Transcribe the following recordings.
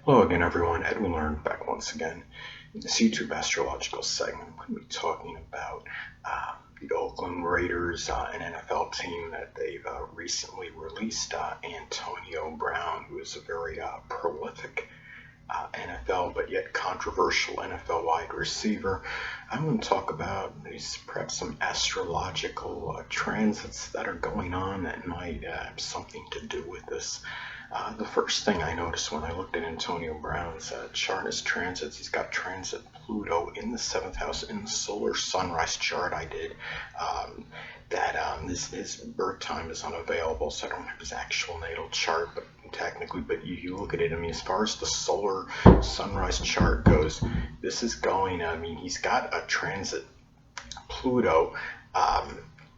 Hello again, everyone. Edwin Learnard back once again. In this YouTube astrological segment, I'm going to be talking about the Oakland Raiders, an NFL team that they've recently released Antonio Brown, who is a very prolific NFL but yet controversial NFL wide receiver. I'm going to talk about perhaps some astrological transits that are going on that might have something to do with this. The first thing I noticed when I looked at Antonio Brown's chart, his transits, he's got transit Pluto in the 7th house in the solar sunrise chart I did. His birth time is unavailable, so I don't have his actual natal chart, but technically, but you look at it, I mean, as far as the solar sunrise chart goes, this is going, I mean, he's got a transit Pluto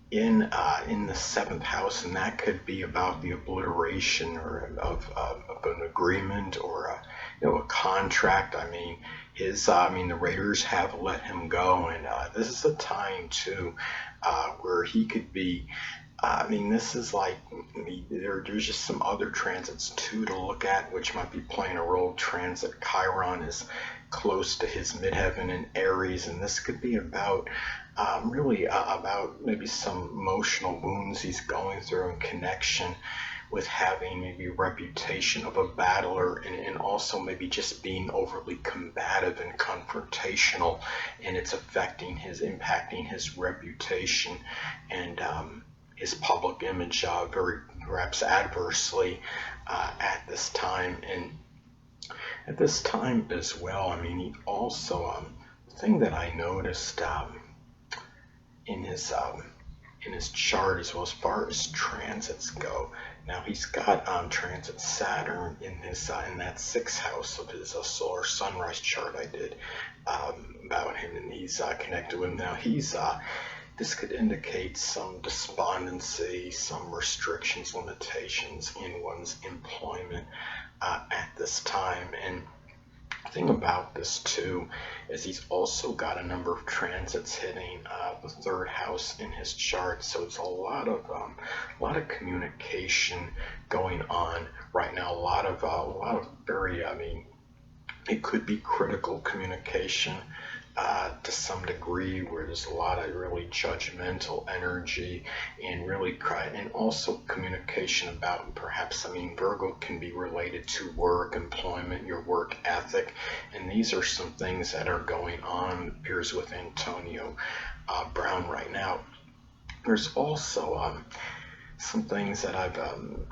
in the 7th house, and that could be about the obliteration or of an agreement or a contract. I mean, the Raiders have let him go, and this is a time too where he could be. This is like there's just some other transits too to look at, which might be playing a role. Transit Chiron is close to his midheaven in Aries, and this could be about about maybe some emotional wounds he's going through in connection with having maybe a reputation of a battler, and also maybe just being overly combative and confrontational, and it's impacting his reputation and his public image very perhaps adversely at this time. And at this time as well, I mean, he also the thing that I noticed in his chart as well, as far as transits go. Now he's got transit Saturn in his in that 6th house of his solar sunrise chart I did about him, and he's connected with him. Now this could indicate some despondency, some restrictions, limitations in one's employment at this time. And the thing about this too is he's also got a number of transits hitting the 3rd house in his chart, so it's a lot of communication going on right now. A lot of very, it could be critical communication to some degree, where there's a lot of really judgmental energy and also communication about perhaps, Virgo can be related to work, employment, your work ethic, and these are some things that are going on, it appears, with Antonio Brown right now. There's also some things that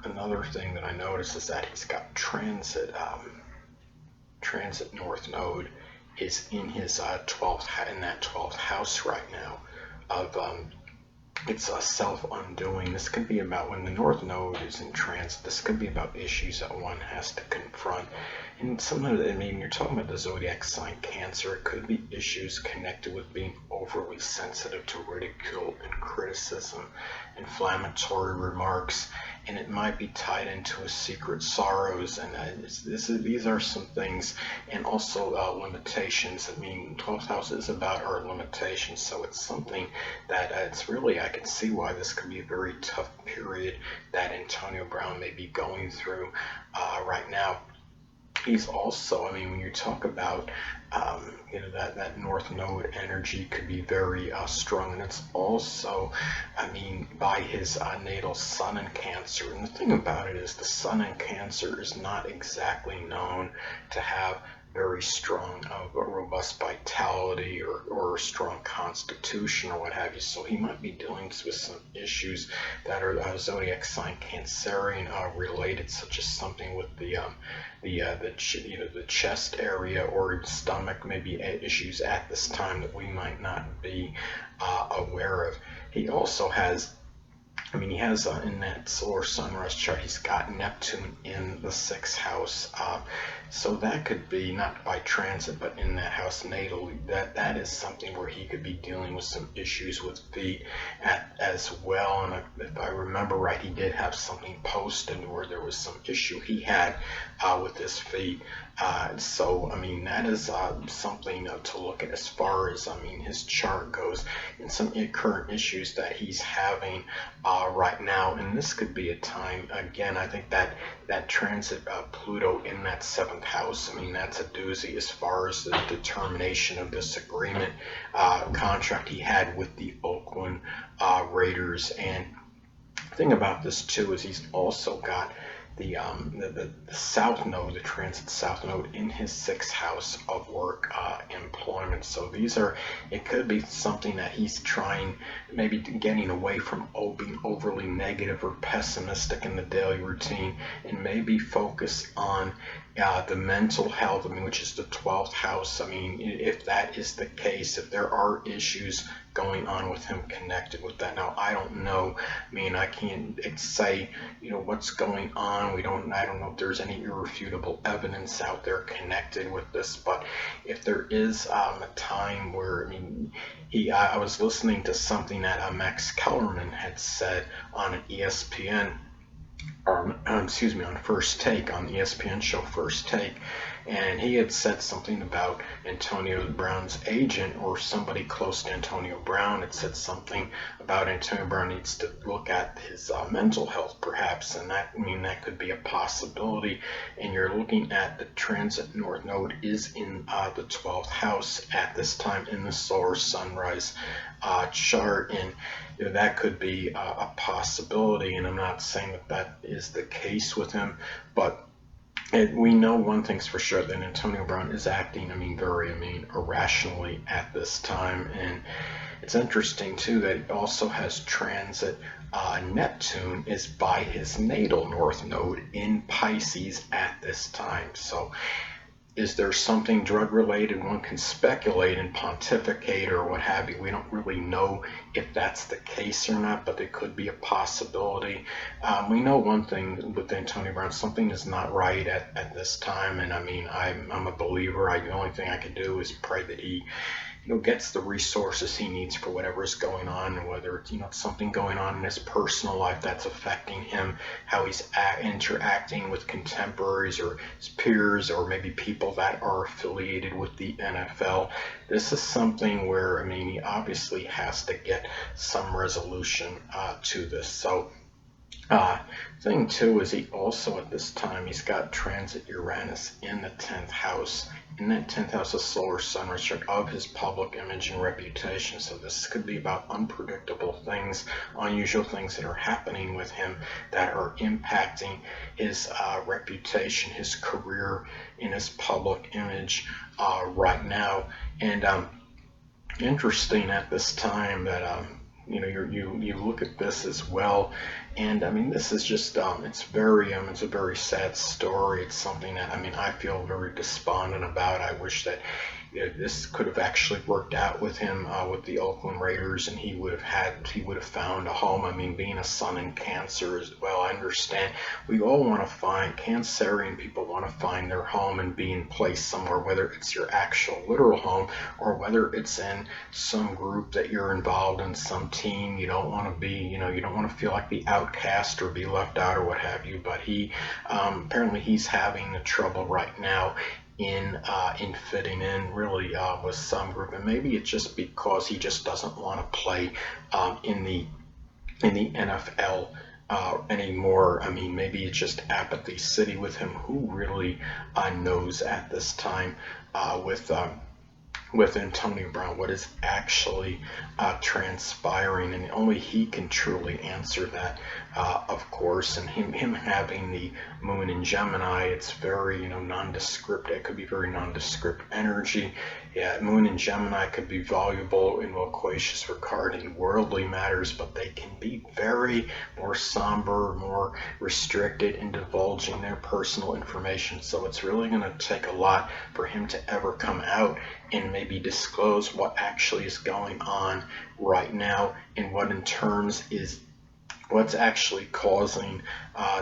another thing that I noticed is that he's got transit North Node is in his 12th house right now of it's a self-undoing. This could be about when the North Node is in transit. This could be about issues that one has to confront. And sometimes, you're talking about the zodiac sign Cancer. It could be issues connected with being overly sensitive to ridicule and criticism, inflammatory remarks, and it might be tied into his secret sorrows. And these are some things, and also limitations. 12th house is about our limitations, so it's something that it's really, I can see why this could be a very tough period that Antonio Brown may be going through right now. He's also, when you talk about, that North Node energy could be very strong, and it's also, by his natal Sun in Cancer. And the thing about it is the Sun in Cancer is not exactly known to have very strong, robust vitality or a strong constitution or what have you. So he might be dealing with some issues that are zodiac sign Cancerian related, such as something with the chest area or stomach, maybe issues at this time that we might not be aware of. He also has, he has in that solar sunrise chart, he's got Neptune in the 6th house. So that could be not by transit, but in that house natally. That is something where he could be dealing with some issues with feet as well. And if I remember right, he did have something posted where there was some issue he had with his feet. So that is something to look at as far as his chart goes, and some current issues that he's having right now, and this could be a time, again, I think that transit Pluto in that 7th house, I mean, that's a doozy as far as the determination of this agreement contract he had with the Oakland Raiders. And the thing about this too is he's also got the south node, the transit south node in his 6th house of work employment. So it could be something that he's trying, maybe getting away from being overly negative or pessimistic in the daily routine, and maybe focus on the mental health, I mean, which is the 12th house. I mean, if that is the case, if there are issues going on with him connected with that. Now, I don't know. I mean, I can't say, what's going on. I don't know if there's any irrefutable evidence out there connected with this, but if there is a time where, I mean, I was listening to something that Max Kellerman had said on an ESPN, on First Take, on the ESPN show First Take, and he had said something about Antonio Brown's agent or somebody close to Antonio Brown had said something about Antonio Brown needs to look at his mental health perhaps, and that could be a possibility. And you're looking at the transit north node is in the 12th house at this time in the solar sunrise chart, and that could be a possibility. And I'm not saying that is the case with him, but we know one thing's for sure, that Antonio Brown is acting, very irrationally at this time. And it's interesting too that he also has transit Neptune is by his natal north node in Pisces at this time. So is there something drug related? One can speculate and pontificate or what have you. We don't really know if that's the case or not, but it could be a possibility. We know one thing with Antonio Brown, something is not right at this time. And I'm a believer. The only thing I can do is pray that he gets the resources he needs for whatever is going on, and whether it's something going on in his personal life that's affecting him, how he's interacting with contemporaries or his peers, or maybe people that are affiliated with the NFL. This is something where he obviously has to get some resolution to this. So thing too is he also at this time he's got transit Uranus in the 10th house. In that 10th house of solar sunrise chart of his public image and reputation. So this could be about unpredictable things, unusual things that are happening with him that are impacting his reputation, his career, in his public image right now. And interesting at this time that you look at this as well, and this is just it's a very sad story. It's something that I feel very despondent about. I wish that this could have actually worked out with him with the Oakland Raiders, and he would have found a home. Being a sun in Cancer as well, I understand we all want to find, Cancerian people want to find their home and be in place somewhere, whether it's your actual literal home or whether it's in some group that you're involved in, some team. You don't want to be, you don't want to feel like the outcast or be left out or what have you. But he apparently he's having the trouble right now in fitting in really with some group, and maybe it's just because he just doesn't want to play in the NFL anymore. Maybe it's just apathy city with him. Who really knows at this time with Antonio Brown what is actually transpiring, and only he can truly answer that, of course. And him having the moon in Gemini, it's very nondescript. It could be very nondescript energy. Yeah, moon in Gemini could be voluble and loquacious regarding worldly matters, but they can be very more somber, more restricted in divulging their personal information. So it's really going to take a lot for him to ever come out and maybe disclose what actually is going on right now, and what in terms is what's actually causing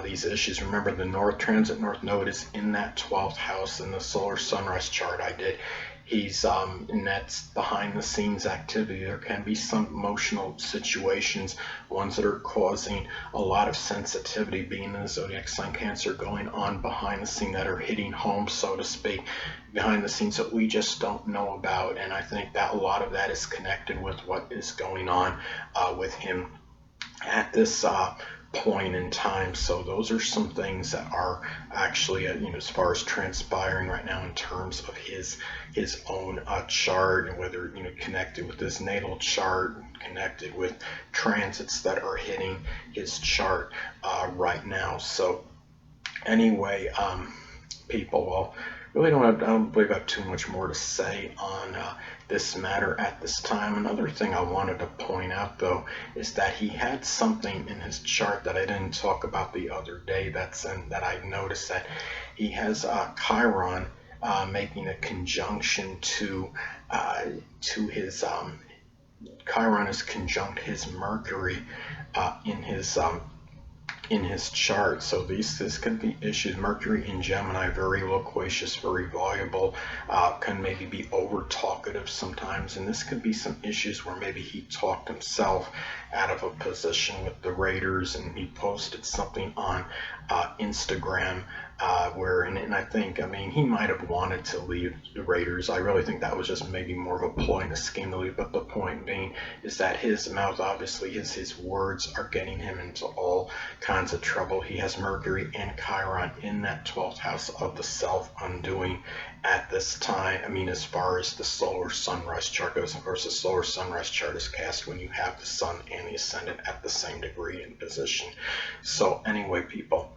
these issues. Remember, the transit north node is in that 12th house in the solar sunrise chart I did. He's and that's behind the scenes activity. There can be some emotional situations, ones that are causing a lot of sensitivity, being in the zodiac sign Cancer, going on behind the scene, that are hitting home, so to speak, behind the scenes that we just don't know about. And I think that a lot of that is connected with what is going on with him at this point in time. So those are some things that are actually, as far as transpiring right now in terms of his own chart, and whether connected with his natal chart, connected with transits that are hitting his chart right now. So anyway, people, well, really I don't believe I have too much more to say on this matter at this time. Another thing I wanted to point out, though, is that he had something in his chart that I didn't talk about the other day. That I noticed that he has Chiron making a conjunction to his Chiron is conjunct his Mercury in his chart. So this could be issues. Mercury in Gemini, very loquacious, very voluble, can maybe be over talkative sometimes, and this could be some issues where maybe he talked himself out of a position with the Raiders, and he posted something on Instagram and I think, he might have wanted to leave the Raiders. I really think that was just maybe more of a ploy and a scheme to leave, but the point being is that his mouth, obviously his words are getting him into all kinds of trouble. He has Mercury and Chiron in that 12th house of the self-undoing at this time. As far as the solar sunrise chart goes, of course the solar sunrise chart is cast when you have the sun and the ascendant at the same degree in position. So anyway, people,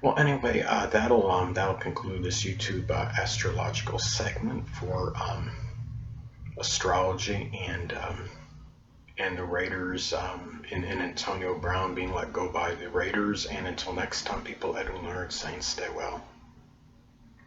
well, anyway, that'll conclude this YouTube astrological segment for astrology and the Raiders, and Antonio Brown being let go by the Raiders. And until next time, people, Edwin Learnard saying stay well.